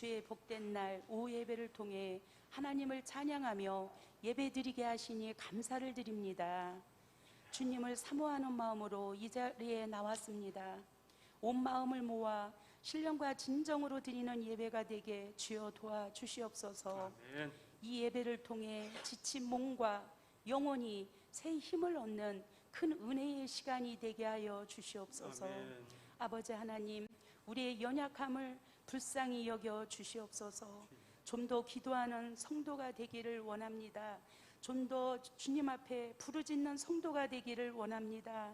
주의 복된 날 오후 예배를 통해 하나님을 찬양하며 예배드리게 하시니 감사를 드립니다. 주님을 사모하는 마음으로 이 자리에 나왔습니다. 온 마음을 모아 신령과 진정으로 드리는 예배가 되게 주여 도와주시옵소서. 아멘. 이 예배를 통해 지친 몸과 영혼이 새 힘을 얻는 큰 은혜의 시간이 되게 하여 주시옵소서. 아멘. 아버지 하나님, 우리의 연약함을 불쌍히 여겨 주시옵소서. 좀 더 기도하는 성도가 되기를 원합니다. 좀 더 주님 앞에 부르짖는 성도가 되기를 원합니다.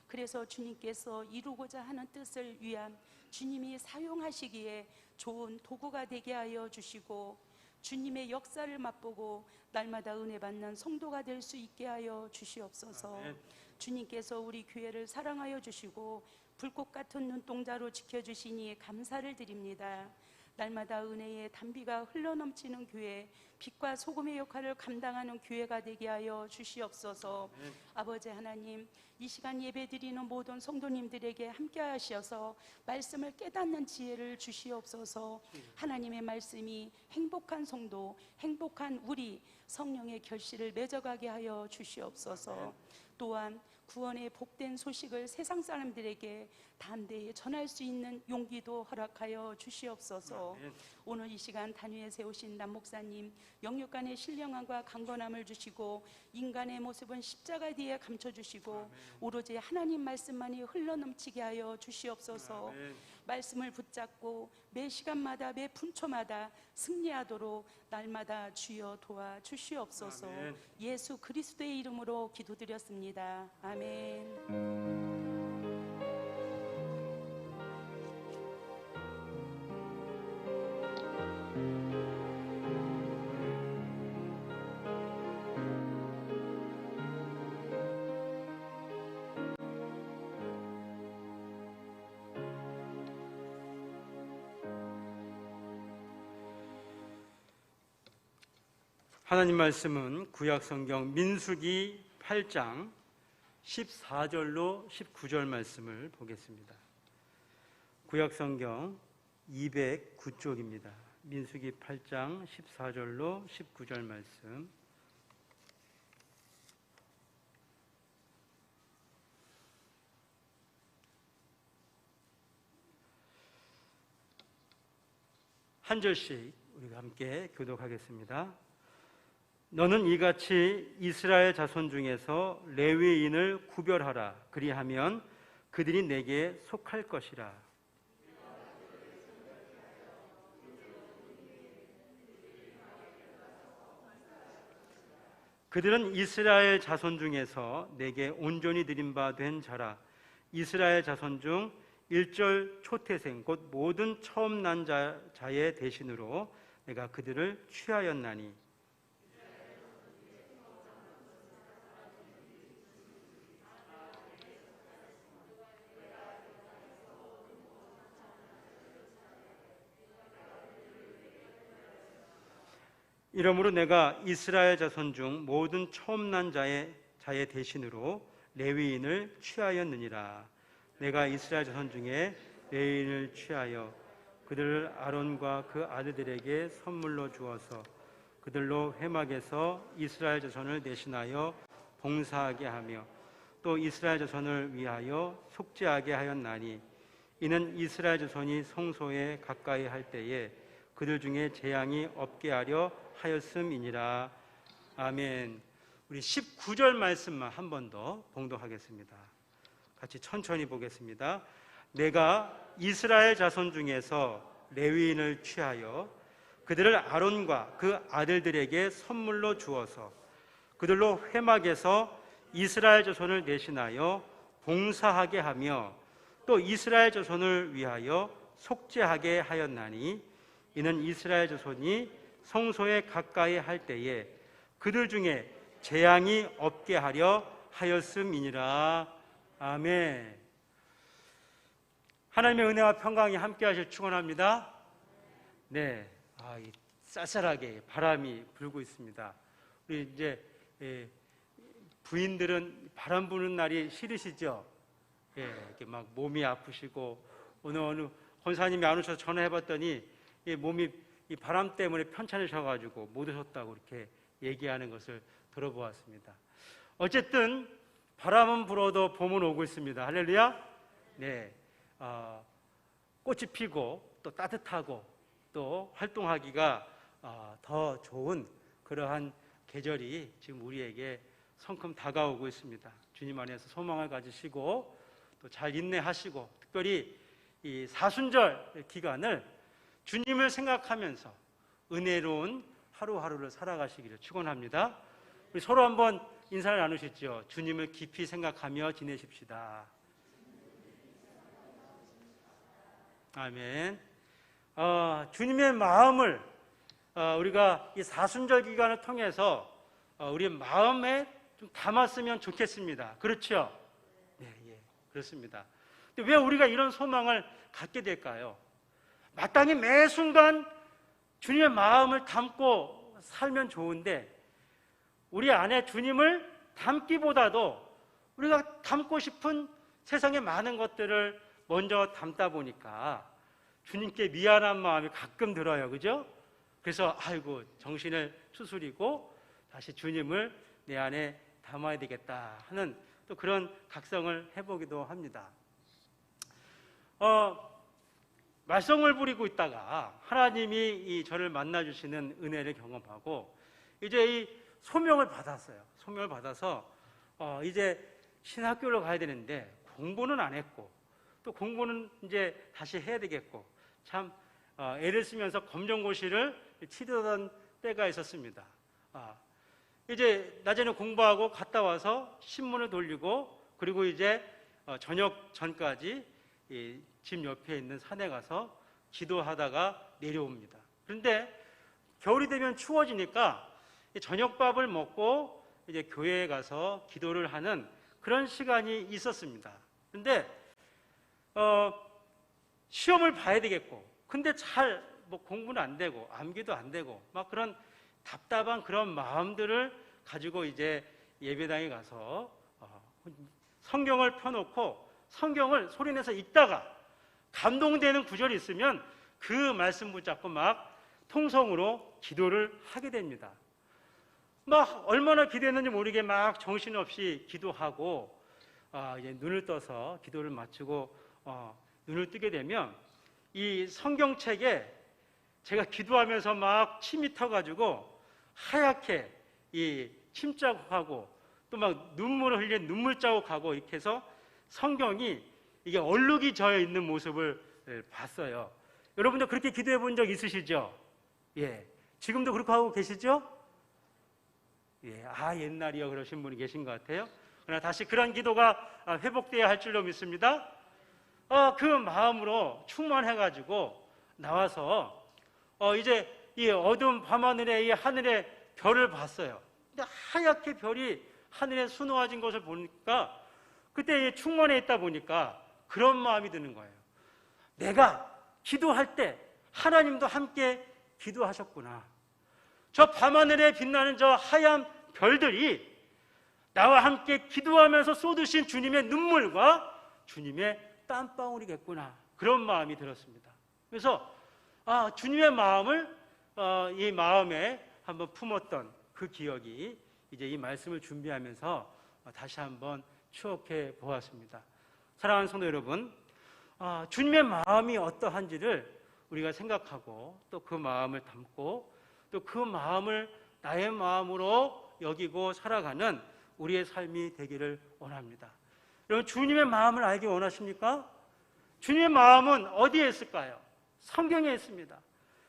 그래서 주님께서 이루고자 하는 뜻을 위한 주님이 사용하시기에 좋은 도구가 되게 하여 주시고, 주님의 역사를 맛보고 날마다 은혜 받는 성도가 될 수 있게 하여 주시옵소서. 아멘. 주님께서 우리 교회를 사랑하여 주시고 불꽃 같은 눈동자로 지켜주시니 감사를 드립니다. 날마다 은혜의 단비가 흘러넘치는 교회, 빛과 소금의 역할을 감당하는 교회가 되게 하여 주시옵소서. 아멘. 아버지 하나님, 이 시간 예배드리는 모든 성도님들에게 함께 하셔서 말씀을 깨닫는 지혜를 주시옵소서. 하나님의 말씀이 행복한 성도, 행복한 우리 성령의 결실을 맺어가게 하여 주시옵소서. 또한 구원의 복된 소식을 세상 사람들에게 담대히 전할 수 있는 용기도 허락하여 주시옵소서. 아멘. 오늘 이 시간 단위에 세우신 남 목사님, 영육간의 신령함과 강건함을 주시고 인간의 모습은 십자가 뒤에 감춰주시고 오로지 하나님 말씀만이 흘러넘치게 하여 주시옵소서. 아멘. 말씀을 붙잡고 매 시간마다 매 분초마다 승리하도록 날마다 주여 도와주시옵소서. 아멘. 예수 그리스도의 이름으로 기도드렸습니다. 아멘. 하나님 말씀은 구약성경 민수기 8장 14절로 19절 말씀을 보겠습니다. 구약성경 209쪽입니다. 민수기 8장 14절로 19절 말씀. 한 절씩 우리가 함께 교독하겠습니다. 너는 이같이 이스라엘 자손 중에서 레위인을 구별하라. 그리하면 그들이 내게 속할 것이라. 그들은 이스라엘 자손 중에서 내게 온전히 드린 바 된 자라. 이스라엘 자손 중 일절 초태생 곧 모든 처음 난 자의 대신으로 내가 그들을 취하였나니, 이러므로 내가 이스라엘 자손 중 모든 처음 난 자의 대신으로 레위인을 취하였느니라. 내가 이스라엘 자손 중에 레위인을 취하여 그들을 아론과 그 아들들에게 선물로 주어서 그들로 회막에서 이스라엘 자손을 대신하여 봉사하게 하며 또 이스라엘 자손을 위하여 속죄하게 하였나니, 이는 이스라엘 자손이 성소에 가까이 할 때에 그들 중에 재앙이 없게 하려 하였음이니라. 아멘. 우리 19절 말씀만 한 번 더 봉독하겠습니다. 같이 천천히 보겠습니다. 내가 이스라엘 자손 중에서 레위인을 취하여 그들을 아론과 그 아들들에게 선물로 주어서 그들로 회막에서 이스라엘 자손을 대신하여 봉사하게 하며 또 이스라엘 자손을 위하여 속죄하게 하였나니, 이는 이스라엘 자손이 성소에 가까이 할 때에 그들 중에 재앙이 없게 하려 하였음이니라. 아멘. 하나님의 은혜와 평강이 함께 하실 축원합니다. 네, 쌀쌀하게 바람이 불고 있습니다. 우리 이제 부인들은 바람 부는 날이 싫으시죠? 이렇게 막 몸이 아프시고, 오늘 어느 권사님이 안 오셔서 전화해봤더니 이 몸이 이 바람 때문에 편찮으셔가지고 못 오셨다고 이렇게 얘기하는 것을 들어보았습니다. 어쨌든 바람은 불어도 봄은 오고 있습니다. 할렐루야. 네, 꽃이 피고 또 따뜻하고 또 활동하기가 더 좋은 그러한 계절이 지금 우리에게 성큼 다가오고 있습니다. 주님 안에서 소망을 가지시고 또 잘 인내하시고, 특별히 이 사순절 기간을 주님을 생각하면서 은혜로운 하루하루를 살아가시기를 축원합니다. 우리 서로 한번 인사를 나누시죠. 주님을 깊이 생각하며 지내십시다. 아멘. 주님의 마음을 우리가 이 사순절 기간을 통해서 우리의 마음에 좀 담았으면 좋겠습니다. 그렇죠? 네, 예, 그렇습니다. 근데 왜 우리가 이런 소망을 갖게 될까요? 마땅히 매 순간 주님의 마음을 담고 살면 좋은데, 우리 안에 주님을 담기보다도 우리가 담고 싶은 세상의 많은 것들을 먼저 담다 보니까 주님께 미안한 마음이 가끔 들어요. 그죠? 그래서 아이고, 정신을 추스리고 다시 주님을 내 안에 담아야 되겠다 하는 또 그런 각성을 해보기도 합니다. 말썽을 부리고 있다가 하나님이 이 저를 만나주시는 은혜를 경험하고 이제 이 소명을 받았어요. 소명을 받아서 이제 신학교를 가야 되는데 공부는 안 했고 또 공부는 이제 다시 해야 되겠고, 참 애를 쓰면서 검정고시를 치르던 때가 있었습니다. 이제 낮에는 공부하고 갔다 와서 신문을 돌리고, 그리고 이제 저녁 전까지 이 집 옆에 있는 산에 가서 기도하다가 내려옵니다. 그런데 겨울이 되면 추워지니까 저녁밥을 먹고 이제 교회에 가서 기도를 하는 그런 시간이 있었습니다. 그런데 시험을 봐야 되겠고, 근데 잘 뭐 공부는 안 되고 암기도 안 되고 막 그런 답답한 그런 마음들을 가지고 이제 예배당에 가서 성경을 펴놓고 성경을 소리내서 읽다가 감동되는 구절이 있으면 그 말씀 붙잡고 막 통성으로 기도를 하게 됩니다. 막 얼마나 기도했는지 모르게 막 정신없이 기도하고 이제 눈을 떠서 기도를 마치고 눈을 뜨게 되면 이 성경책에 제가 기도하면서 막 침이 터가지고 하얗게 이 침자국하고 또 막 눈물을 흘린 눈물 자국하고 이렇게 해서 성경이 이게 얼룩이 져여 있는 모습을 봤어요. 여러분들 그렇게 기도해 본 적 있으시죠? 예. 지금도 그렇게 하고 계시죠? 예. 옛날이요 그러신 분이 계신 것 같아요. 그러나 다시 그런 기도가 회복되어야 할 줄로 믿습니다. 그 마음으로 충만해가지고 나와서 이제 이 어두운 밤하늘에 이 하늘의 별을 봤어요. 근데 하얗게 별이 하늘에 수놓아진 것을 보니까 그때 충만해 있다 보니까 그런 마음이 드는 거예요. 내가 기도할 때 하나님도 함께 기도하셨구나. 저 밤하늘에 빛나는 저 하얀 별들이 나와 함께 기도하면서 쏟으신 주님의 눈물과 주님의 땀방울이겠구나. 그런 마음이 들었습니다. 그래서 주님의 마음을 이 마음에 한번 품었던 그 기억이 이제 이 말씀을 준비하면서 다시 한번 추억해 보았습니다. 사랑하는 성도 여러분, 주님의 마음이 어떠한지를 우리가 생각하고 또 그 마음을 담고 또 그 마음을 나의 마음으로 여기고 살아가는 우리의 삶이 되기를 원합니다. 여러분, 주님의 마음을 알기 원하십니까? 주님의 마음은 어디에 있을까요? 성경에 있습니다.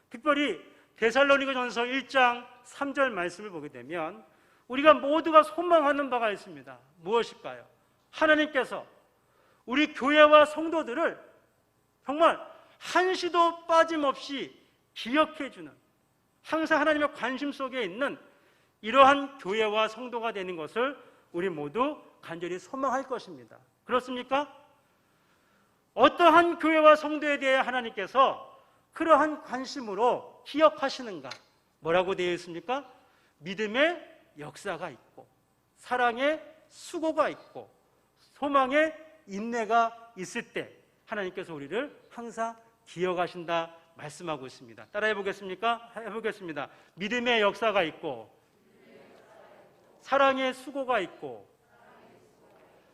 특별히 데살로니가전서 1장 3절 말씀을 보게 되면 우리가 모두가 소망하는 바가 있습니다. 무엇일까요? 하나님께서 우리 교회와 성도들을 정말 한시도 빠짐없이 기억해 주는, 항상 하나님의 관심 속에 있는 이러한 교회와 성도가 되는 것을 우리 모두 간절히 소망할 것입니다. 그렇습니까? 어떠한 교회와 성도에 대해 하나님께서 그러한 관심으로 기억하시는가? 뭐라고 되어 있습니까? 믿음의 역사가 있고 사랑의 수고가 있고 소망의 인내가 있을 때 하나님께서 우리를 항상 기억하신다 말씀하고 있습니다. 따라해 보겠습니까? 해보겠습니다. 믿음의 역사가 있고, 사랑의 수고가 있고,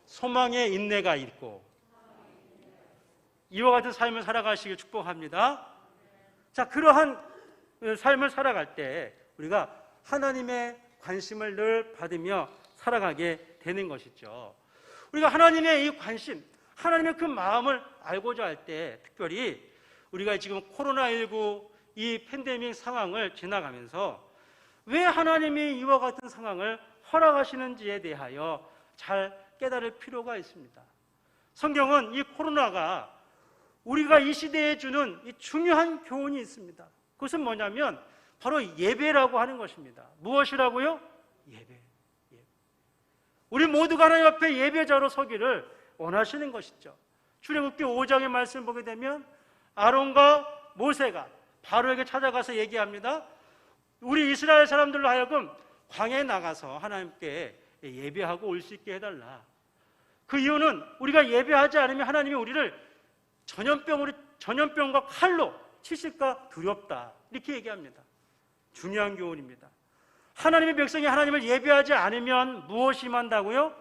소망의 인내가 있고, 이와 같은 삶을 살아가시길 축복합니다. 자, 그러한 삶을 살아갈 때 우리가 하나님의 관심을 늘 받으며 살아가게 되는 것이죠. 우리가 하나님의 이 관심, 하나님의 그 마음을 알고자 할 때, 특별히 우리가 지금 코로나19 이 팬데믹 상황을 지나가면서 왜 하나님이 이와 같은 상황을 허락하시는지에 대하여 잘 깨달을 필요가 있습니다. 성경은 이 코로나가 우리가 이 시대에 주는 이 중요한 교훈이 있습니다. 그것은 뭐냐면 바로 예배라고 하는 것입니다. 무엇이라고요? 예배. 우리 모두가 하나님 앞에 예배자로 서기를 원하시는 것이죠. 출애굽기 5장의 말씀을 보게 되면 아론과 모세가 바로에게 찾아가서 얘기합니다. 우리 이스라엘 사람들로 하여금 광야에 나가서 하나님께 예배하고 올 수 있게 해달라. 그 이유는 우리가 예배하지 않으면 하나님이 우리를 전염병과 칼로 치실까 두렵다. 이렇게 얘기합니다. 중요한 교훈입니다. 하나님의 백성이 하나님을 예배하지 않으면 무엇이 임한다고요?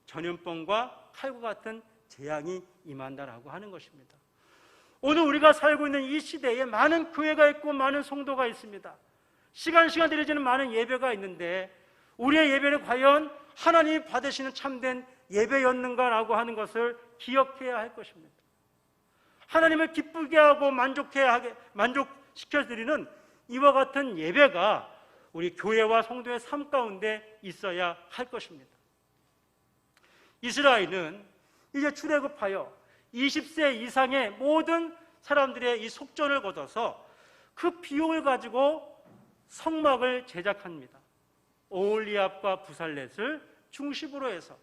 전염병과 칼과 같은 재앙이 임한다라고 하는 것입니다. 오늘 우리가 살고 있는 이 시대에 많은 교회가 있고 많은 성도가 있습니다. 시간 드려지는 많은 예배가 있는데 우리의 예배는 과연 하나님이 받으시는 참된 예배였는가라고 하는 것을 기억해야 할 것입니다. 하나님을 기쁘게 하고 만족시켜드리는 이와 같은 예배가 우리 교회와 성도의 삶 가운데 있어야 할 것입니다. 이스라엘은 이제 출애굽하여 20세 이상의 모든 사람들의 이 속전을 거둬서 그 비용을 가지고 성막을 제작합니다. 오홀리압과 부살렛을 중심으로 해서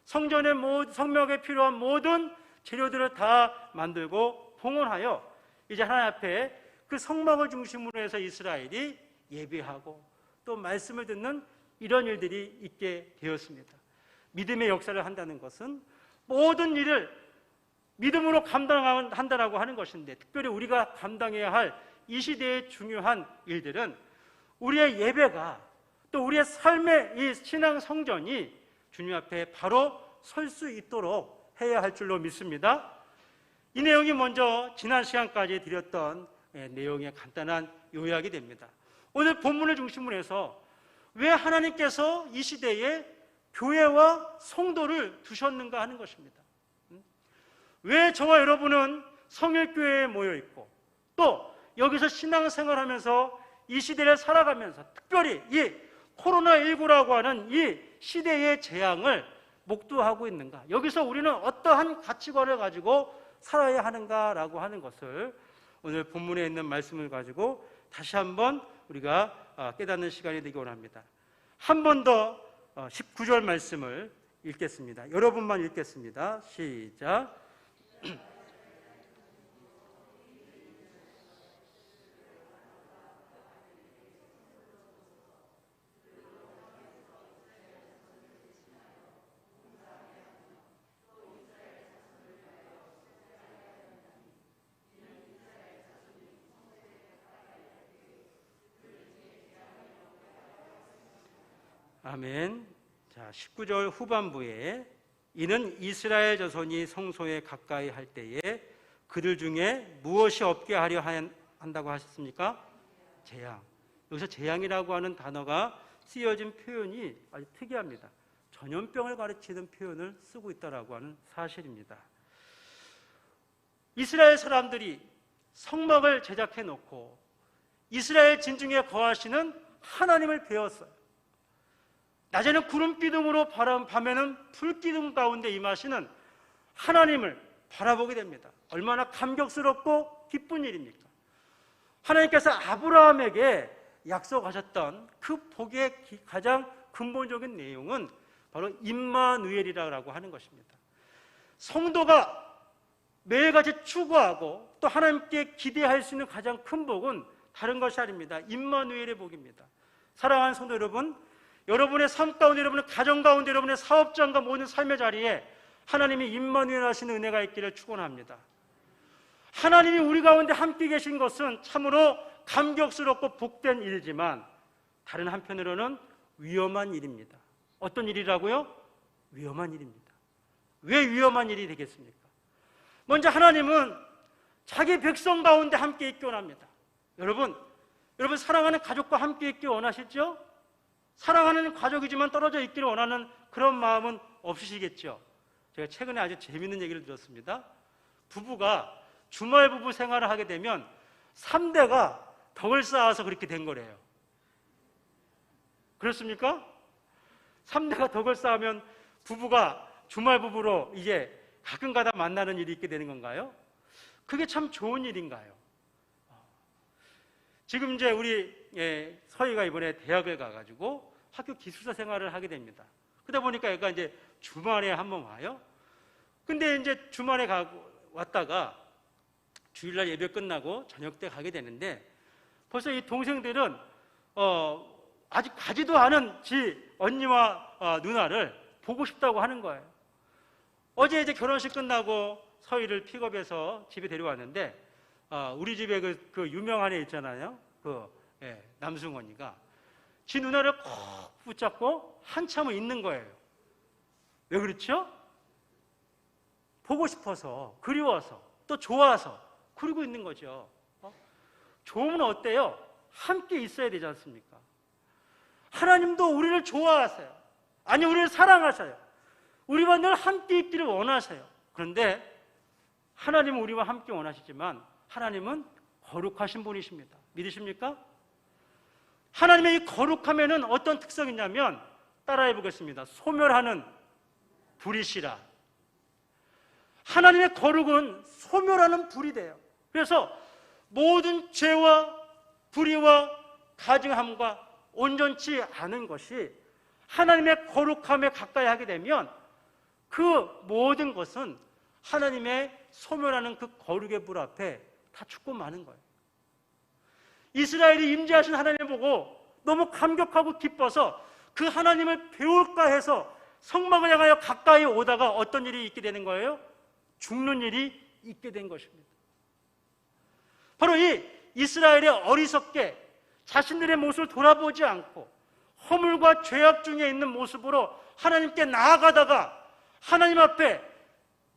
성막에 필요한 모든 재료들을 다 만들고 봉헌하여 이제 하나님 앞에 그 성막을 중심으로 해서 이스라엘이 예배하고 또 말씀을 듣는 이런 일들이 있게 되었습니다. 믿음의 역사를 한다는 것은 모든 일을 믿음으로 감당한다라고 하는 것인데, 특별히 우리가 감당해야 할 이 시대의 중요한 일들은 우리의 예배가 또 우리의 삶의 이 신앙 성전이 주님 앞에 바로 설 수 있도록 해야 할 줄로 믿습니다. 이 내용이 먼저 지난 시간까지 드렸던 내용의 간단한 요약이 됩니다. 오늘 본문을 중심으로 해서 왜 하나님께서 이 시대에 교회와 성도를 두셨는가 하는 것입니다. 왜 저와 여러분은 성일교회에 모여 있고 또 여기서 신앙생활하면서 이 시대를 살아가면서 특별히 이 코로나19라고 하는 이 시대의 재앙을 목도하고 있는가? 여기서 우리는 어떠한 가치관을 가지고 살아야 하는가라고 하는 것을 오늘 본문에 있는 말씀을 가지고 다시 한번 우리가 깨닫는 시간이 되기 원합니다. 한 번 더 19절 말씀을 읽겠습니다. 여러분만 읽겠습니다. 시작. 아멘. 자, 19절 후반부에 이는 이스라엘 자손이 성소에 가까이 할 때에 그들 중에 무엇이 없게 하려 한다고 하셨습니까? 재앙. 여기서 재앙이라고 하는 단어가 쓰여진 표현이 아주 특이합니다. 전염병을 가르치는 표현을 쓰고 있다라고 하는 사실입니다. 이스라엘 사람들이 성막을 제작해 놓고 이스라엘 진중에 거하시는 하나님을 배웠어요. 낮에는 구름 기둥으로 밤에는 불 기둥 가운데 임하시는 하나님을 바라보게 됩니다. 얼마나 감격스럽고 기쁜 일입니까? 하나님께서 아브라함에게 약속하셨던 그 복의 가장 근본적인 내용은 바로 임마누엘이라고 하는 것입니다. 성도가 매일같이 추구하고 또 하나님께 기대할 수 있는 가장 큰 복은 다른 것이 아닙니다. 임마누엘의 복입니다. 사랑하는 성도 여러분, 여러분의 삶 가운데, 여러분의 가정 가운데, 여러분의 사업장과 모든 삶의 자리에 하나님이 임마누엘 하시는 은혜가 있기를 축원합니다. 하나님이 우리 가운데 함께 계신 것은 참으로 감격스럽고 복된 일이지만 다른 한편으로는 위험한 일입니다. 어떤 일이라고요? 위험한 일입니다. 왜 위험한 일이 되겠습니까? 먼저 하나님은 자기 백성 가운데 함께 있기 원합니다. 여러분 사랑하는 가족과 함께 있기 원하시죠? 사랑하는 가족이지만 떨어져 있기를 원하는 그런 마음은 없으시겠죠? 제가 최근에 아주 재미있는 얘기를 들었습니다. 부부가 주말 부부 생활을 하게 되면 3대가 덕을 쌓아서 그렇게 된 거래요. 그렇습니까? 3대가 덕을 쌓으면 부부가 주말 부부로 이제 가끔가다 만나는 일이 있게 되는 건가요? 그게 참 좋은 일인가요? 지금 이제 우리 서희가 이번에 대학을 가가지고 학교 기숙사 생활을 하게 됩니다. 그러다 보니까 얘가 이제 주말에 한번 와요. 근데 이제 주말에 왔다가 주일날 예배 끝나고 저녁 때 가게 되는데 벌써 이 동생들은 아직 가지도 않은 지 언니와 누나를 보고 싶다고 하는 거예요. 어제 이제 결혼식 끝나고 서희를 픽업해서 집에 데려왔는데 우리 집에 그 유명한 애 있잖아요. 남승 언니가 지 누나를 꼭 붙잡고 한참을 있는 거예요. 왜 그렇죠? 보고 싶어서, 그리워서, 또 좋아서 그러고 있는 거죠. 좋으면 어때요? 함께 있어야 되지 않습니까? 하나님도 우리를 좋아하세요. 아니, 우리를 사랑하세요. 우리와 늘 함께 있기를 원하세요. 그런데 하나님은 우리와 함께 원하시지만 하나님은 거룩하신 분이십니다. 믿으십니까? 하나님의 이 거룩함에는 어떤 특성이 있냐면 따라해 보겠습니다. 소멸하는 불이시라. 하나님의 거룩은 소멸하는 불이 돼요. 그래서 모든 죄와 불의와 가증함과 온전치 않은 것이 하나님의 거룩함에 가까이 하게 되면 그 모든 것은 하나님의 소멸하는 그 거룩의 불 앞에 다 죽고 마는 거예요. 이스라엘이 임재하신 하나님을 보고 너무 감격하고 기뻐서 그 하나님을 배울까 해서 성막을 향하여 가까이 오다가 어떤 일이 있게 되는 거예요? 죽는 일이 있게 된 것입니다. 바로 이 이스라엘의 어리석게 자신들의 모습을 돌아보지 않고 허물과 죄악 중에 있는 모습으로 하나님께 나아가다가 하나님 앞에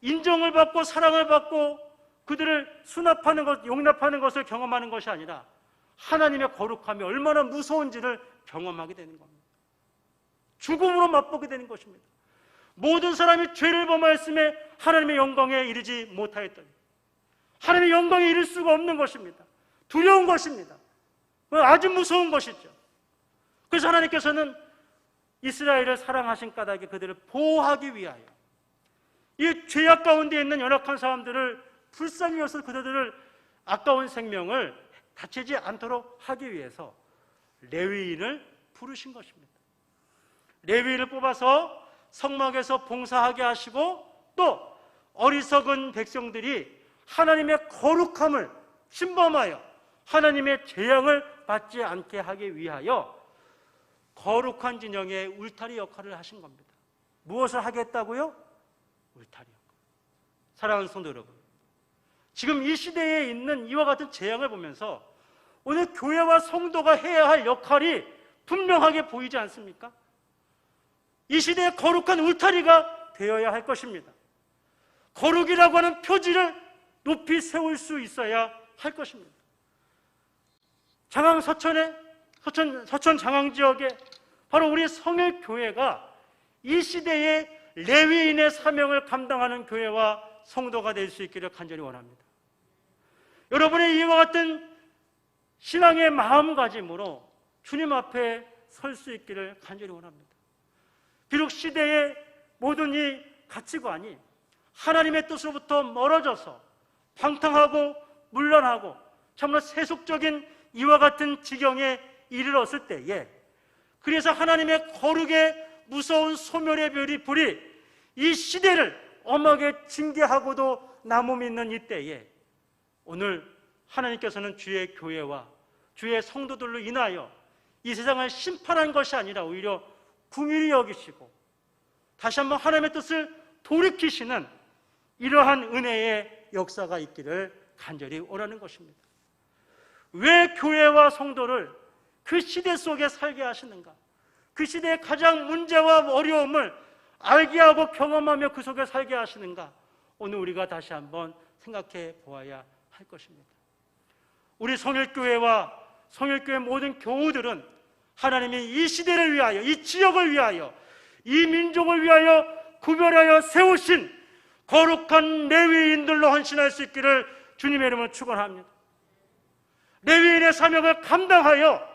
인정을 받고 사랑을 받고 그들을 수납하는 것, 용납하는 것을 경험하는 것이 아니라 하나님의 거룩함이 얼마나 무서운지를 경험하게 되는 겁니다. 죽음으로 맛보게 되는 것입니다. 모든 사람이 죄를 범하였음에 하나님의 영광에 이르지 못하였더니 하나님의 영광에 이를 수가 없는 것입니다. 두려운 것입니다. 아주 무서운 것이죠. 그래서 하나님께서는 이스라엘을 사랑하신 까닭에 그들을 보호하기 위하여 이 죄악 가운데 있는 연약한 사람들을 불쌍히 여서 그들을 아까운 생명을 다치지 않도록 하기 위해서 레위인을 부르신 것입니다. 레위인을 뽑아서 성막에서 봉사하게 하시고 또 어리석은 백성들이 하나님의 거룩함을 침범하여 하나님의 재앙을 받지 않게 하기 위하여 거룩한 진영의 울타리 역할을 하신 겁니다. 무엇을 하겠다고요? 울타리 역할. 사랑하는 성도 여러분, 지금 이 시대에 있는 이와 같은 재앙을 보면서 오늘 교회와 성도가 해야 할 역할이 분명하게 보이지 않습니까? 이 시대의 거룩한 울타리가 되어야 할 것입니다. 거룩이라고 하는 표지를 높이 세울 수 있어야 할 것입니다. 장항 서천 장항 지역에 바로 우리 성일교회가 이 시대의 레위인의 사명을 감당하는 교회와 성도가 될 수 있기를 간절히 원합니다. 여러분의 이와 같은 신앙의 마음가짐으로 주님 앞에 설 수 있기를 간절히 원합니다. 비록 시대의 모든 이 가치관이 하나님의 뜻으로부터 멀어져서 방탕하고 물러나고 참으로 세속적인 이와 같은 지경에 이르렀을 때에 그래서 하나님의 거룩의 무서운 소멸의 불이 이 시대를 엄하게 징계하고도 남음있는 이때에 오늘 하나님께서는 주의 교회와 주의 성도들로 인하여 이 세상을 심판한 것이 아니라 오히려 긍휼히 여기시고 다시 한번 하나님의 뜻을 돌이키시는 이러한 은혜의 역사가 있기를 간절히 원하는 것입니다. 왜 교회와 성도를 그 시대 속에 살게 하시는가? 그 시대의 가장 문제와 어려움을 알게 하고 경험하며 그 속에 살게 하시는가? 오늘 우리가 다시 한번 생각해 보아야 할 것입니다. 우리 성일교회와 성일교회 모든 교우들은 하나님이 이 시대를 위하여, 이 지역을 위하여, 이 민족을 위하여 구별하여 세우신 거룩한 레위인들로 헌신할 수 있기를 주님의 이름으로 축원합니다. 레위인의 사명을 감당하여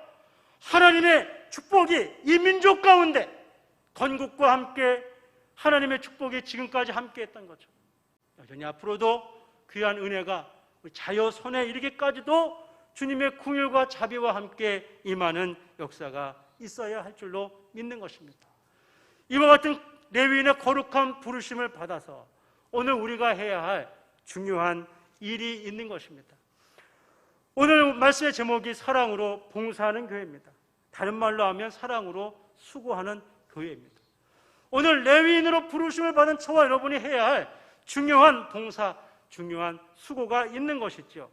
하나님의 축복이 이 민족 가운데 건국과 함께 하나님의 축복이 지금까지 함께했던 거죠. 여전히 앞으로도 귀한 은혜가 우리 자녀손에 이르기까지도 주님의 긍휼과 자비와 함께 임하는 역사가 있어야 할 줄로 믿는 것입니다. 이와 같은 레위인의 거룩한 부르심을 받아서 오늘 우리가 해야 할 중요한 일이 있는 것입니다. 오늘 말씀의 제목이 사랑으로 봉사하는 교회입니다. 다른 말로 하면 사랑으로 수고하는 교회입니다. 오늘 레위인으로 부르심을 받은 저와 여러분이 해야 할 중요한 봉사, 중요한 수고가 있는 것이죠.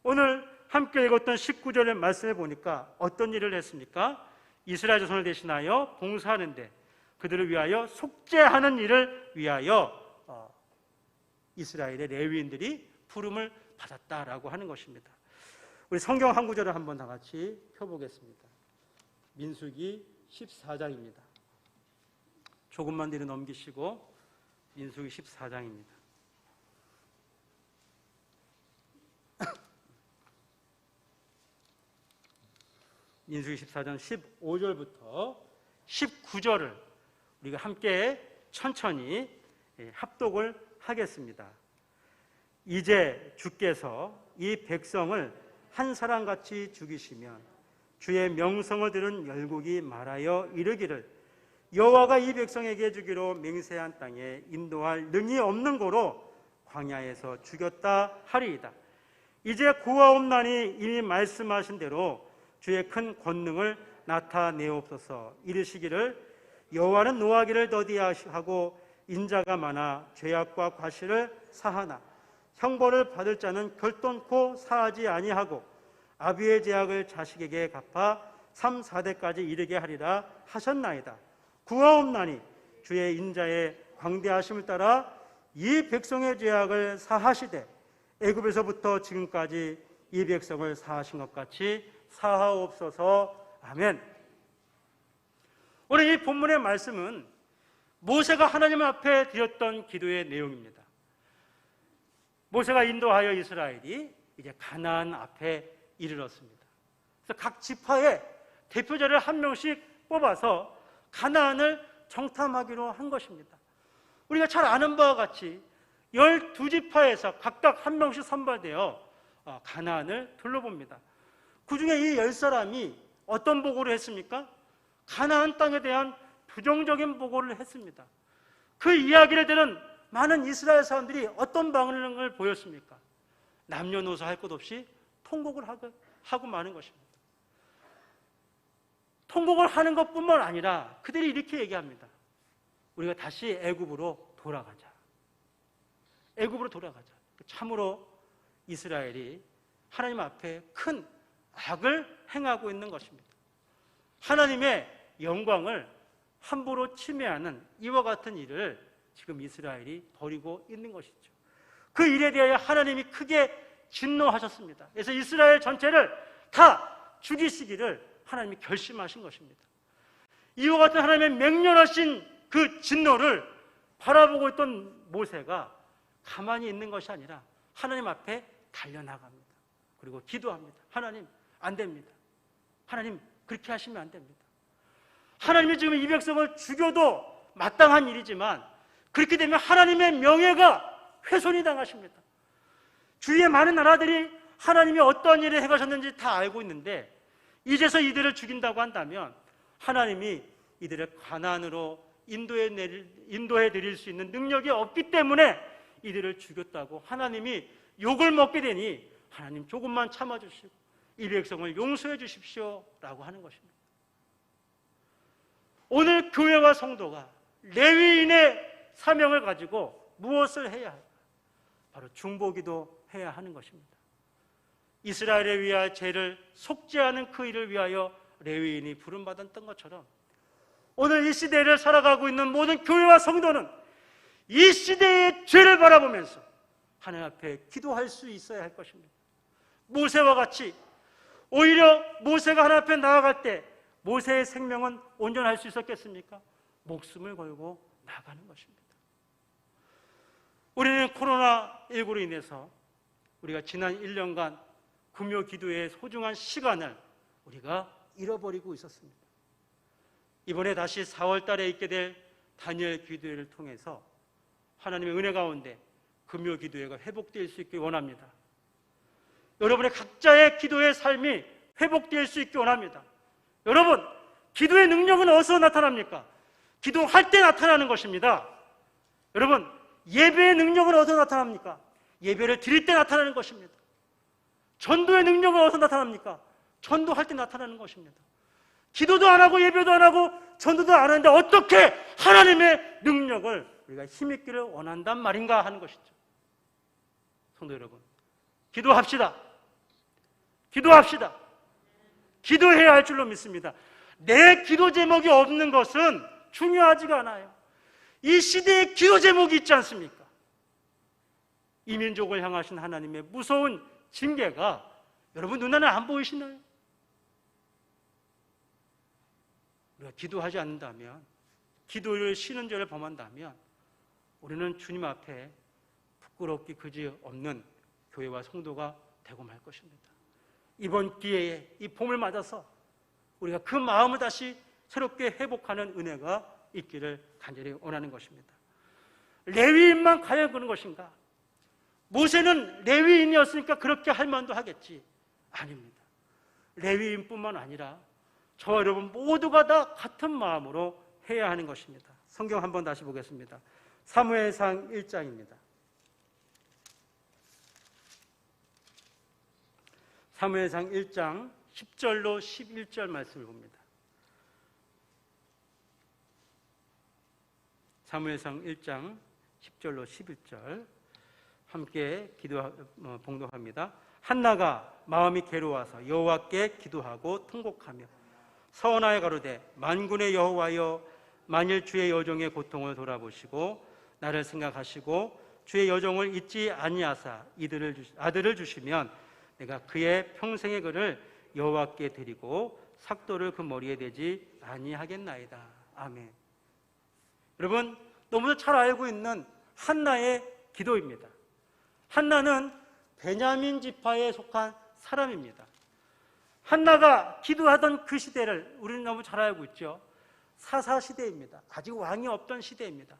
오늘 함께 읽었던 19절의 말씀을 보니까 어떤 일을 했습니까? 이스라엘 자손을 대신하여 봉사하는데 그들을 위하여 속죄하는 일을 위하여 이스라엘의 레위인들이 부름을 받았다라고 하는 것입니다. 우리 성경 한 구절을 한번 다 같이 펴보겠습니다. 민수기 14장입니다. 조금만 뒤로 넘기시고 민수기 14장입니다. 민수기 14장 15절부터 19절을 우리가 함께 천천히 합독을 하겠습니다. 이제 주께서 이 백성을 한 사람같이 죽이시면 주의 명성을 들은 열국이 말하여 이르기를 여호와가 이 백성에게 주기로 맹세한 땅에 인도할 능이 없는 고로 광야에서 죽였다 하리이다. 이제 구하옵나니 이미 말씀하신 대로 주의 큰 권능을 나타내옵소서. 이르시기를 여호와는 노하기를 더디하고 인자가 많아 죄악과 과실을 사하나 형벌을 받을 자는 결단코 사하지 아니하고 아비의 죄악을 자식에게 갚아 3, 4대까지 이르게 하리라 하셨나이다. 구하옵나니 주의 인자의 광대하심을 따라 이 백성의 죄악을 사하시되 애굽에서부터 지금까지 이 백성을 사하신 것 같이 사하옵소서. 아멘. 오늘 이 본문의 말씀은 모세가 하나님 앞에 드렸던 기도의 내용입니다. 모세가 인도하여 이스라엘이 이제 가나안 앞에 이르렀습니다. 그래서 각 지파의 대표자를 한 명씩 뽑아서 가나안을 정탐하기로 한 것입니다. 우리가 잘 아는 바와 같이 12지파에서 각각 한 명씩 선발되어 가나안을 둘러봅니다. 그 중에 이 10사람이 어떤 보고를 했습니까? 가나안 땅에 대한 부정적인 보고를 했습니다. 그 이야기를 들은 많은 이스라엘 사람들이 어떤 반응을 보였습니까? 남녀노소 할 것 없이 통곡을 하고 마는 것입니다. 통곡을 하는 것뿐만 아니라 그들이 이렇게 얘기합니다. 우리가 다시 애굽으로 돌아가자. 애굽으로 돌아가자. 참으로 이스라엘이 하나님 앞에 큰 악을 행하고 있는 것입니다. 하나님의 영광을 함부로 침해하는 이와 같은 일을 지금 이스라엘이 벌이고 있는 것이죠. 그 일에 대하여 하나님이 크게 진노하셨습니다. 그래서 이스라엘 전체를 다 죽이시기를 하나님이 결심하신 것입니다. 이와 같은 하나님의 맹렬하신 그 진노를 바라보고 있던 모세가 가만히 있는 것이 아니라 하나님 앞에 달려나갑니다. 그리고 기도합니다. 하나님, 안 됩니다. 하나님, 그렇게 하시면 안 됩니다. 하나님이 지금 이 백성을 죽여도 마땅한 일이지만 그렇게 되면 하나님의 명예가 훼손이 당하십니다. 주위의 많은 나라들이 하나님이 어떤 일을 행하셨는지 다 알고 있는데 이제서 이들을 죽인다고 한다면 하나님이 이들을 가나안으로 인도해 드릴 수 있는 능력이 없기 때문에 이들을 죽였다고 하나님이 욕을 먹게 되니 하나님 조금만 참아주시고 이 백성을 용서해 주십시오 라고 하는 것입니다. 오늘 교회와 성도가 레위인의 사명을 가지고 무엇을 해야 할까? 바로 중보기도 해야 하는 것입니다. 이스라엘에 위하여 죄를 속죄하는 그 일을 위하여 레위인이 부름받았던 것처럼 오늘 이 시대를 살아가고 있는 모든 교회와 성도는 이 시대의 죄를 바라보면서 하나님 앞에 기도할 수 있어야 할 것입니다. 모세와 같이 오히려 모세가 하나님 앞에 나아갈 때 모세의 생명은 온전할 수 있었겠습니까? 목숨을 걸고 나가는 것입니다. 우리는 코로나19로 인해서 우리가 지난 1년간 금요 기도의 소중한 시간을 우리가 잃어버리고 있었습니다. 이번에 다시 4월 달에 있게 될 다니엘 기도회를 통해서 하나님의 은혜 가운데 금요 기도회가 회복될 수 있길 원합니다. 여러분의 각자의 기도의 삶이 회복될 수 있길 원합니다. 여러분, 기도의 능력은 어디서 나타납니까? 기도할 때 나타나는 것입니다. 여러분, 예배의 능력은 어디서 나타납니까? 예배를 드릴 때 나타나는 것입니다. 전도의 능력은 어디서 나타납니까? 전도할 때 나타나는 것입니다. 기도도 안 하고 예배도 안 하고 전도도 안 하는데 어떻게 하나님의 능력을 우리가 힘있기를 원한단 말인가 하는 것이죠. 성도 여러분, 기도합시다. 기도합시다. 기도해야 할 줄로 믿습니다. 내 기도 제목이 없는 것은 중요하지가 않아요. 이 시대에 기도 제목이 있지 않습니까? 이 민족을 향하신 하나님의 무서운 징계가 여러분 눈에는 안 보이시나요? 우리가 기도하지 않는다면, 기도를 쉬는 죄를 범한다면 우리는 주님 앞에 부끄럽기 그지없는 교회와 성도가 되고 말 것입니다. 이번 기회에 이 봄을 맞아서 우리가 그 마음을 다시 새롭게 회복하는 은혜가 있기를 간절히 원하는 것입니다. 레위인만 가야 그런 것인가? 모세는 레위인이었으니까 그렇게 할 만도 하겠지. 아닙니다. 레위인뿐만 아니라 저와 여러분 모두가 다 같은 마음으로 해야 하는 것입니다. 성경 한번 다시 보겠습니다. 사무엘상 1장입니다. 사무엘상 1장 10절로 11절 말씀을 봅니다. 사무엘상 1장 10절로 11절 함께 봉독합니다. 한나가 마음이 괴로워서 여호와께 기도하고 통곡하며 서원하여 가로되 만군의 여호와여, 만일 주의 여종의 고통을 돌아보시고 나를 생각하시고 주의 여종을 잊지 아니하사 아들을 주시면 내가 그의 평생의 글을 여호와께 드리고 삭도를 그 머리에 대지 아니하겠나이다. 아멘. 여러분, 너무도 잘 알고 있는 한나의 기도입니다. 한나는 베냐민 지파에 속한 사람입니다. 한나가 기도하던 그 시대를 우리는 너무 잘 알고 있죠. 사사시대입니다. 아직 왕이 없던 시대입니다.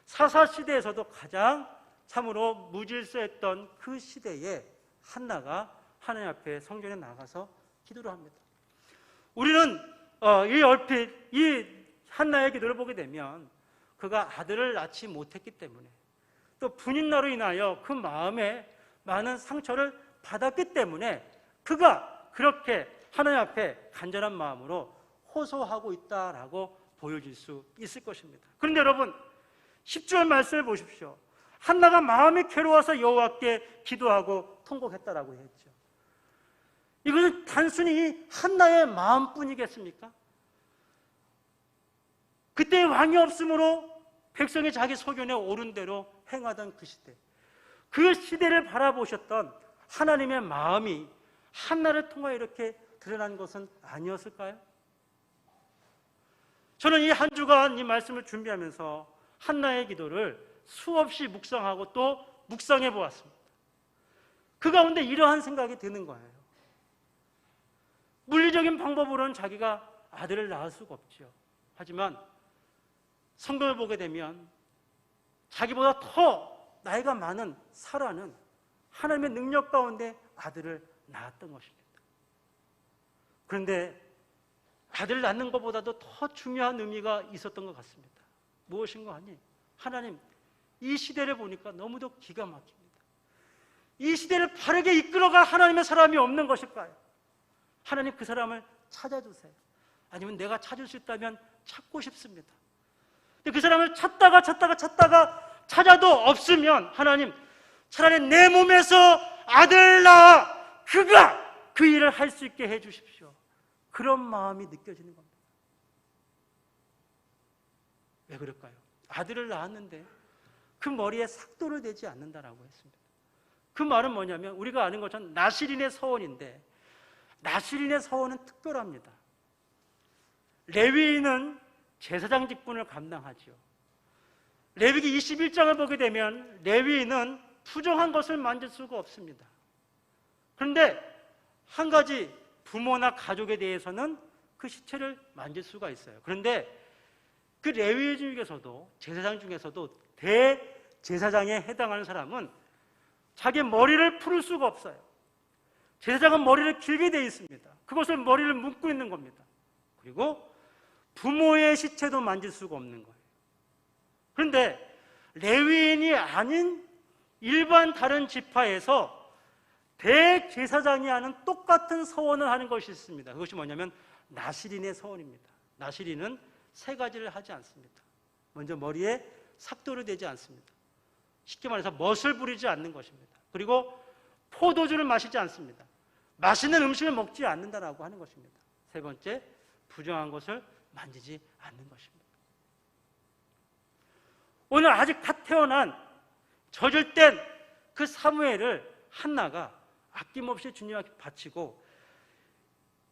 사사시대에서도 가장 참으로 무질서했던 그 시대에 한나가 하나님 앞에 성전에 나가서 기도를 합니다. 우리는 이 얼핏 이 한나의 기도를 보게 되면 그가 아들을 낳지 못했기 때문에 또 분인나로 인하여 그 마음에 많은 상처를 받았기 때문에 그가 그렇게 하나님 앞에 간절한 마음으로 호소하고 있다라고 보여질 수 있을 것입니다. 그런데 여러분 10절 말씀을 보십시오. 한나가 마음이 괴로워서 여호와께 기도하고 통곡했다라고 했죠. 이것은 단순히 한나의 마음뿐이겠습니까? 그때 왕이 없으므로 백성이 자기 소견에 옳은 대로 행하던 그 시대, 그 시대를 바라보셨던 하나님의 마음이 한나를 통하여 이렇게 드러난 것은 아니었을까요? 저는 이 한 주간 이 말씀을 준비하면서 한나의 기도를 수없이 묵상하고 또 묵상해 보았습니다. 그 가운데 이러한 생각이 드는 거예요. 물리적인 방법으로는 자기가 아들을 낳을 수가 없죠. 하지만 성경을 보게 되면 자기보다 더 나이가 많은 사라는 하나님의 능력 가운데 아들을 낳았던 것입니다. 그런데 아들 낳는 것보다도 더 중요한 의미가 있었던 것 같습니다. 무엇인가 하니 하나님, 이 시대를 보니까 너무도 기가 막힙니다. 이 시대를 바르게 이끌어갈 하나님의 사람이 없는 것일까요? 하나님, 그 사람을 찾아주세요. 아니면 내가 찾을 수 있다면 찾고 싶습니다. 근데 그 사람을 찾다가 찾아도 없으면 하나님, 차라리 내 몸에서 아들 낳아 그가 그 일을 할 수 있게 해 주십시오. 그런 마음이 느껴지는 겁니다. 왜 그럴까요? 아들을 낳았는데 그 머리에 삭도를 대지 않는다라고 했습니다. 그 말은 뭐냐면 우리가 아는 것처럼 나실인의 서원인데 나실인의 서원은 특별합니다. 레위인은 제사장 직분을 감당하지요. 레위기 21장을 보게 되면 레위인은 부정한 것을 만질 수가 없습니다. 그런데 한 가지 부모나 가족에 대해서는 그 시체를 만질 수가 있어요. 그런데 그 레위인 중에서도 제사장 중에서도 대제사장에 해당하는 사람은 자기 머리를 풀을 수가 없어요. 제사장은 머리를 길게 되어 있습니다. 그것을 머리를 묶고 있는 겁니다. 그리고 부모의 시체도 만질 수가 없는 거예요. 그런데 레위인이 아닌 일반 다른 지파에서 대제사장이 하는 똑같은 서원을 하는 것이 있습니다. 그것이 뭐냐면 나실인의 서원입니다. 나실인은 세 가지를 하지 않습니다. 먼저 머리에 삭도를 대지 않습니다. 쉽게 말해서 멋을 부리지 않는 것입니다. 그리고 포도주를 마시지 않습니다. 맛있는 음식을 먹지 않는다라고 하는 것입니다. 세 번째, 부정한 것을 만지지 않는 것입니다. 오늘 아직 갓 태어난 젖을 땐 그 사무엘을 한나가 아낌없이 주님 앞에 바치고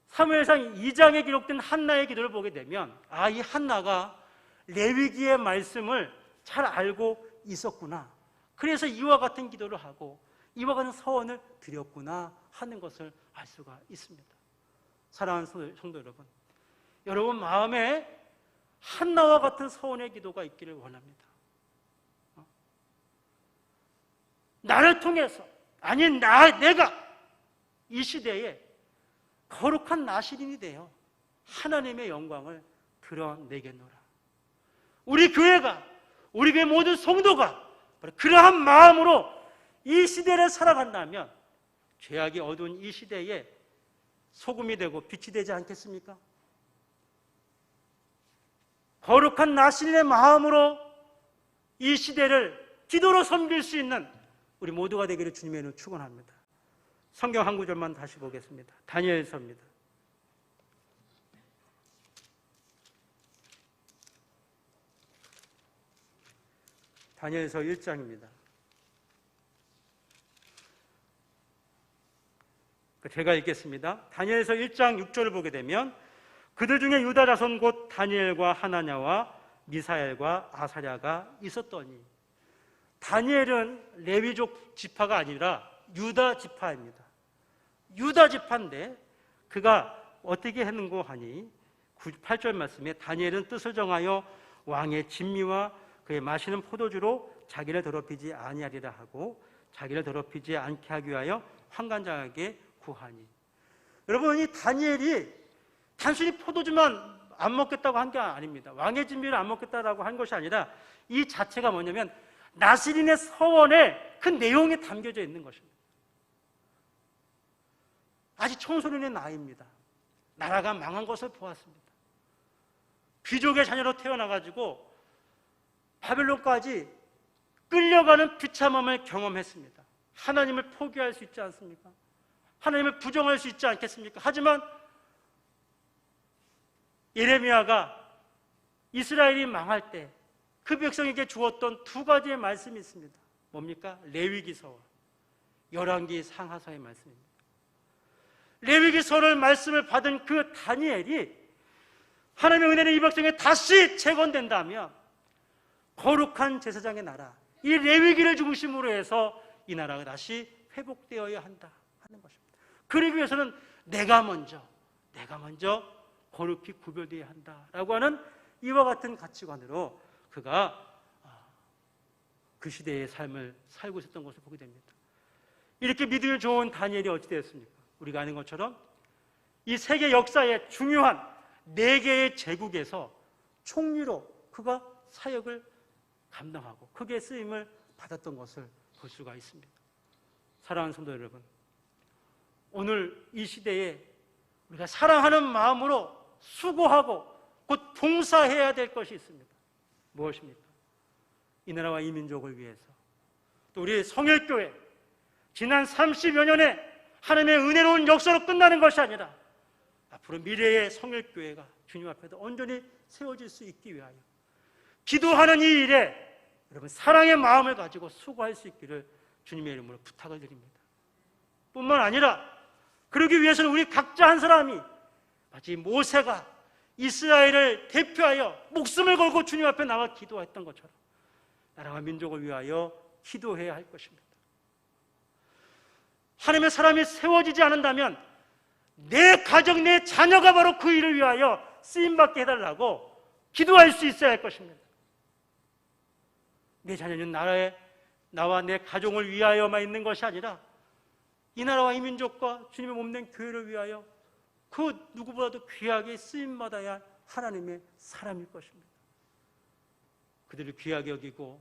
사무엘상 2장에 기록된 한나의 기도를 보게 되면 이 한나가 레위기의 말씀을 잘 알고 있었구나. 그래서 이와 같은 기도를 하고 이와 같은 서원을 드렸구나 하는 것을 알 수가 있습니다. 사랑하는 성도 여러분, 여러분 마음에 한나와 같은 서원의 기도가 있기를 원합니다. 나를 통해서 내가 이 시대에 거룩한 나실인이 되어 하나님의 영광을 드러내겠노라. 우리 교회가, 우리 교회 모든 성도가 그러한 마음으로 이 시대를 살아간다면 죄악이 어두운 이 시대에 소금이 되고 빛이 되지 않겠습니까? 거룩한 나실인의 마음으로 이 시대를 기도로 섬길 수 있는 우리 모두가 되기를 주님의 이름으로 축원합니다. 성경 한 구절만 다시 보겠습니다. 다니엘서입니다. 다니엘서 1장입니다. 제가 읽겠습니다. 다니엘서 1장 6절을 보게 되면 그들 중에 유다 자손 곧 다니엘과 하나냐와 미사엘과 아사랴가 있었더니, 다니엘은 레위족 지파가 아니라 유다 지파입니다. 유다 지파인데 그가 어떻게 했는고 하니 8절 말씀에 다니엘은 뜻을 정하여 왕의 진미와 그의 마시는 포도주로 자기를 더럽히지 아니하리라 하고 자기를 더럽히지 않게 하기 위하여 환관장에게 구하니. 여러분, 이 다니엘이 단순히 포도주만 안 먹겠다고 한 게 아닙니다. 왕의 진미를 안 먹겠다라고 한 것이 아니라 이 자체가 뭐냐면 나실인의 서원에 그 내용이 담겨져 있는 것입니다. 아직 청소년의 나이입니다. 나라가 망한 것을 보았습니다. 귀족의 자녀로 태어나가지고 바벨론까지 끌려가는 비참함을 경험했습니다. 하나님을 포기할 수 있지 않습니까? 하나님을 부정할 수 있지 않겠습니까? 하지만 예레미야가 이스라엘이 망할 때 그 백성에게 주었던 두 가지의 말씀이 있습니다. 뭡니까? 레위기서와 열왕기 상하서의 말씀입니다. 레위기서를 말씀을 받은 그 다니엘이 하나님의 은혜는 이 백성에 다시 재건된다면 거룩한 제사장의 나라, 이 레위기를 중심으로 해서 이 나라가 다시 회복되어야 한다 하는 것입니다. 그러기 위해서는 내가 먼저 거룩히 구별되어야 한다라고 하는 이와 같은 가치관으로 그가 그 시대의 삶을 살고 있었던 것을 보게 됩니다. 이렇게 믿음이 좋은 다니엘이 어찌 되었습니까? 우리가 아는 것처럼 이 세계 역사의 중요한 4개의 제국에서 총리로 그가 사역을 감당하고 크게 쓰임을 받았던 것을 볼 수가 있습니다. 사랑하는 성도 여러분, 오늘 이 시대에 우리가 사랑하는 마음으로 수고하고 곧 봉사해야 될 것이 있습니다. 무엇입니까? 이 나라와 이 민족을 위해서 또 우리 성일교회 지난 30여 년의 하나님의 은혜로운 역사로 끝나는 것이 아니라 앞으로 미래의 성일교회가 주님 앞에도 온전히 세워질 수 있기 위하여 기도하는 이 일에 여러분 사랑의 마음을 가지고 수고할 수 있기를 주님의 이름으로 부탁을 드립니다. 뿐만 아니라 그러기 위해서는 우리 각자 한 사람이 마치 모세가 이스라엘을 대표하여 목숨을 걸고 주님 앞에 나와 기도했던 것처럼 나라와 민족을 위하여 기도해야 할 것입니다. 하나님의 사람이 세워지지 않는다면 내 가정, 내 자녀가 바로 그 일을 위하여 쓰임받게 해달라고 기도할 수 있어야 할 것입니다. 내 자녀는 나와 내 가족을 위하여만 있는 것이 아니라 이 나라와 이 민족과 주님의 몸된 교회를 위하여 그 누구보다도 귀하게 쓰임받아야 할 하나님의 사람일 것입니다. 그들을 귀하게 여기고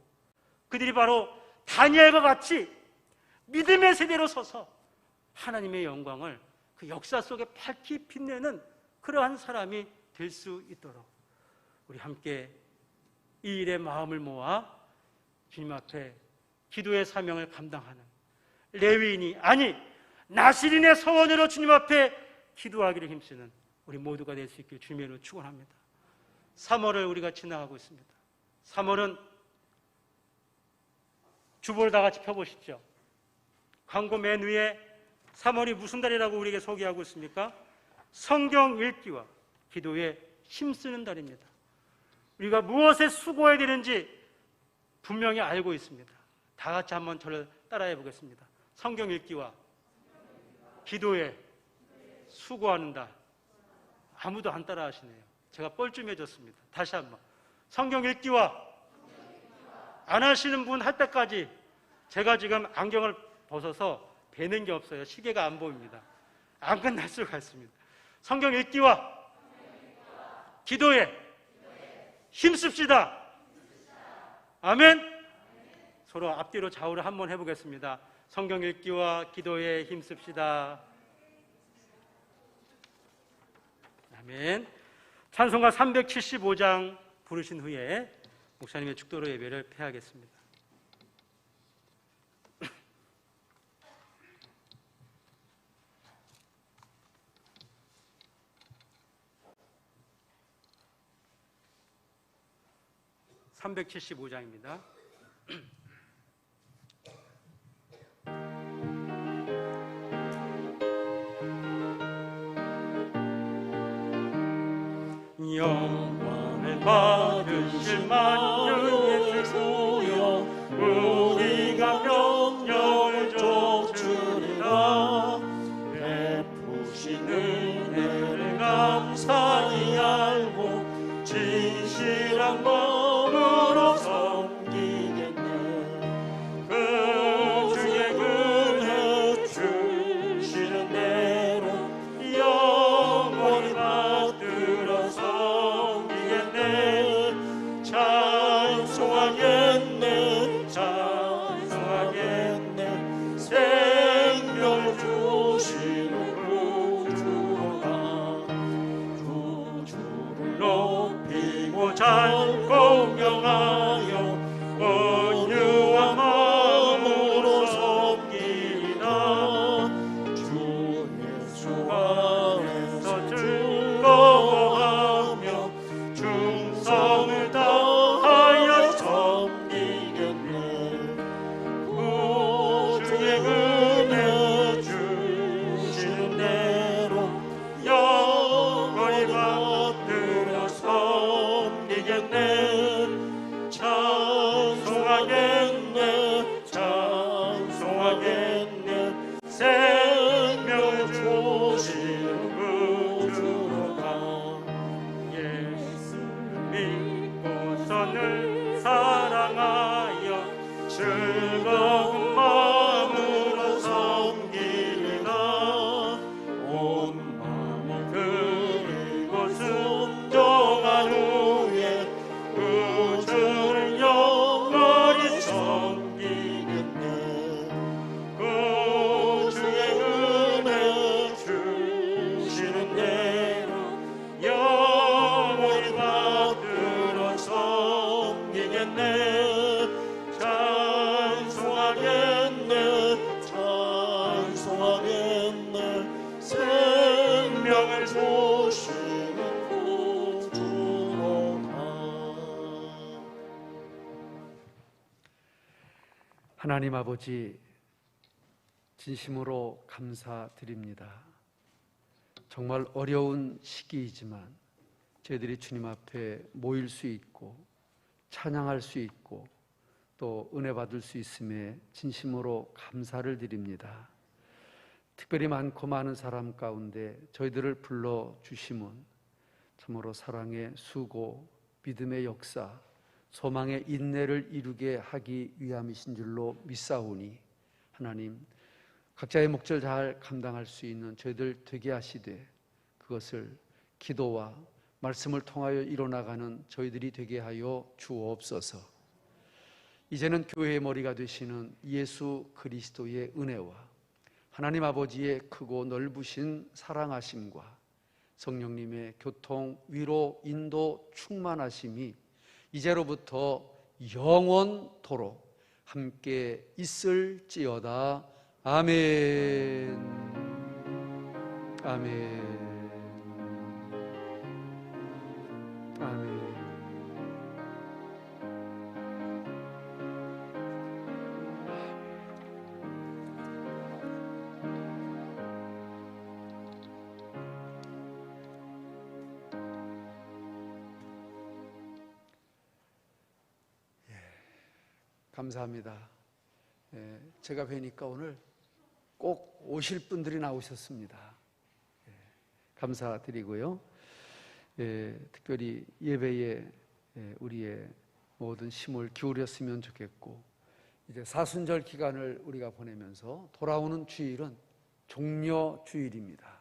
그들이 바로 다니엘과 같이 믿음의 세대로 서서 하나님의 영광을 그 역사 속에 밝히 빛내는 그러한 사람이 될 수 있도록 우리 함께 이 일에 마음을 모아 주님 앞에 기도의 사명을 감당하는 레위인이 아니 나시린의 서원으로 주님 앞에 기도하기를 힘쓰는 우리 모두가 될 수 있길 주님의 이름으로 축원합니다. 3월을 우리가 지나가고 있습니다. 3월은 주보를 다 같이 펴보시죠. 광고 맨 위에 3월이 무슨 달이라고 우리에게 소개하고 있습니까? 성경 읽기와 기도에 힘쓰는 달입니다. 우리가 무엇에 수고해야 되는지 분명히 알고 있습니다. 다 같이 한번 저를 따라해 보겠습니다. 성경 읽기와 기도에 수고하는 달. 아무도 안 따라 하시네요. 제가 뻘쭘해졌습니다. 다시 한번. 성경 읽기와 안 하시는 분 할 때까지 제가 지금 안경을 벗어서 뵈는 게 없어요. 시계가 안 보입니다. 안 끝날 수가 있습니다. 성경 읽기와 기도에 힘씁시다. 아멘. 서로 앞뒤로 좌우를 한번 해보겠습니다. 성경 읽기와 기도에 힘씁시다. 아멘. 찬송가 375장 부르신 후에 목사님의 축도로 예배를 폐하겠습니다. (375장입니다) 영광을 받으실 만유의 주여 우리가 명령을 좇으리라. 베푸신 은혜를 감사히 알고 진실한 마음으로 섬기겠네. 그 주의 은혜 주시는 대로 영원히 받들어 섬기겠네. 찬송하겠네 찬송하겠네. 생명을 주시는 구주가 구주를 높이고 잘 하나님 아버지, 진심으로 감사드립니다. 정말 어려운 시기이지만 저희들이 주님 앞에 모일 수 있고 찬양할 수 있고 또 은혜 받을 수 있음에 진심으로 감사를 드립니다. 특별히 많고 많은 사람 가운데 저희들을 불러주심은 참으로 사랑의 수고, 믿음의 역사, 소망의 인내를 이루게 하기 위함이신 줄로 믿사오니 하나님, 각자의 목적을 잘 감당할 수 있는 저희들 되게 하시되 그것을 기도와 말씀을 통하여 이뤄나가는 저희들이 되게 하여 주옵소서. 이제는 교회의 머리가 되시는 예수 그리스도의 은혜와 하나님 아버지의 크고 넓으신 사랑하심과 성령님의 교통, 위로, 인도, 충만하심이 이제로부터 영원토록 함께 있을지어다. 아멘. 아멘. 아멘. 감사합니다. 제가 뵈니까 오늘 꼭 오실 분들이 나오셨습니다. 감사드리고요. 특별히 예배에 우리의 모든 힘을 기울였으면 좋겠고, 이제 사순절 기간을 우리가 보내면서 돌아오는 주일은 종려 주일입니다.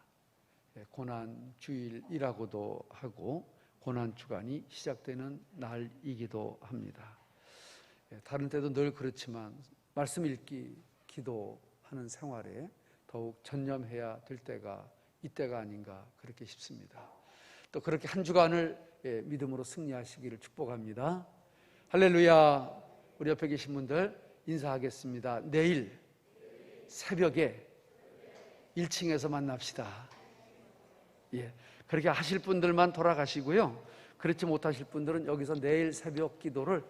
고난 주일이라고도 하고 고난 주간이 시작되는 날이기도 합니다. 다른 때도 늘 그렇지만 말씀 읽기, 기도하는 생활에 더욱 전념해야 될 때가 이때가 아닌가 그렇게 싶습니다. 또 그렇게 한 주간을 믿음으로 승리하시기를 축복합니다. 할렐루야. 우리 옆에 계신 분들 인사하겠습니다. 내일 새벽에 1층에서 만납시다. 그렇게 하실 분들만 돌아가시고요. 그렇지 못하실 분들은 여기서 내일 새벽 기도를